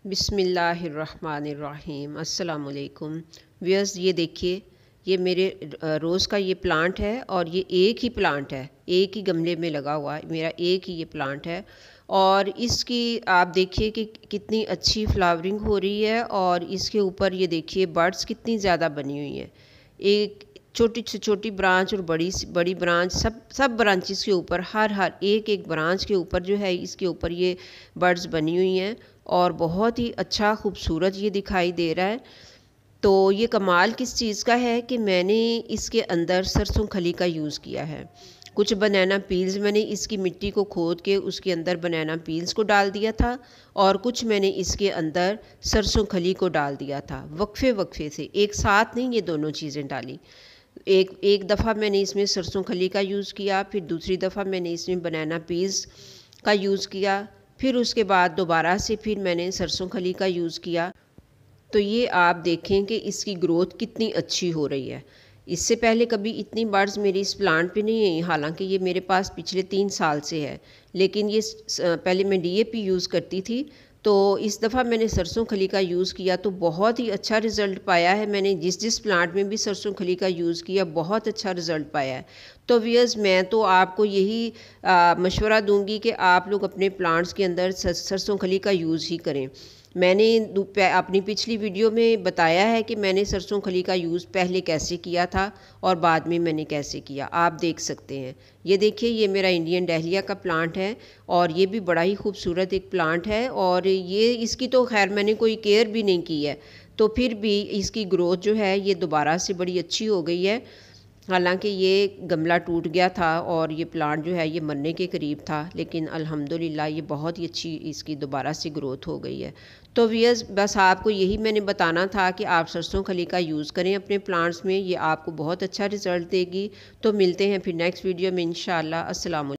बिस्मिल्लाहिर्रहमानिर्रहीम अस्सलाम वालेकुम व्यूअर्स। ये देखिए, ये मेरे रोज़ का ये प्लांट है और ये एक ही प्लांट है, एक ही गमले में लगा हुआ है, मेरा एक ही ये प्लांट है। और इसकी आप देखिए कि कितनी अच्छी फ्लावरिंग हो रही है और इसके ऊपर ये देखिए बर्ड्स कितनी ज़्यादा बनी हुई हैं। एक छोटी से छोटी ब्रांच और बड़ी से बड़ी ब्रांच, सब ब्रांचेस के ऊपर हर एक एक ब्रांच के ऊपर जो है इसके ऊपर ये बर्ड्स बनी हुई हैं और बहुत ही अच्छा खूबसूरत ये दिखाई दे रहा है। तो ये कमाल किस चीज़ का है कि मैंने इसके अंदर सरसों खली का यूज़ किया है। कुछ बनाना पील्स मैंने इसकी मिट्टी को खोद के उसके अंदर बनाना पील्स को डाल दिया था और कुछ मैंने इसके अंदर सरसों खली को डाल दिया था। वक्फे वक्फे से, एक साथ नहीं ये दोनों चीज़ें डाली। एक दफ़ा मैंने इसमें सरसों खली का यूज़ किया, फिर दूसरी दफ़ा मैंने इसमें बनाना पील्स का यूज़ किया, फिर उसके बाद दोबारा से फिर मैंने सरसों खली का यूज़ किया। तो ये आप देखें कि इसकी ग्रोथ कितनी अच्छी हो रही है। इससे पहले कभी इतनी बर्ड्स मेरी इस प्लांट पे नहीं आई, हालांकि ये मेरे पास पिछले 3 साल से है। लेकिन ये पहले मैं डीएपी यूज़ करती थी, तो इस दफ़ा मैंने सरसों खली का यूज़ किया तो बहुत ही अच्छा रिज़ल्ट पाया है। मैंने जिस प्लांट में भी सरसों खली का यूज़ किया बहुत अच्छा रिज़ल्ट पाया है। तो व्यूअर्स, मैं तो आपको यही मशवरा दूंगी कि आप लोग अपने प्लांट्स के अंदर सरसों खली का यूज़ ही करें। मैंने अपनी पिछली वीडियो में बताया है कि मैंने सरसों खली का यूज़ पहले कैसे किया था और बाद में मैंने कैसे किया, आप देख सकते हैं। ये देखिए, ये मेरा इंडियन डहलिया का प्लांट है और ये भी बड़ा ही खूबसूरत एक प्लांट है और ये इसकी तो खैर मैंने कोई केयर भी नहीं की है, तो फिर भी इसकी ग्रोथ जो है ये दोबारा से बड़ी अच्छी हो गई है। हालांकि ये गमला टूट गया था और ये प्लांट जो है ये मरने के करीब था, लेकिन अल्हम्दुलिल्लाह ये बहुत ही अच्छी इसकी दोबारा से ग्रोथ हो गई है। तो व्यूअर्स, बस आपको यही मैंने बताना था कि आप सरसों खली का यूज़ करें अपने प्लांट्स में, ये आपको बहुत अच्छा रिज़ल्ट देगी। तो मिलते हैं फिर नेक्स्ट वीडियो में इंशाअल्लाह। अस्सलाम वालेकुम।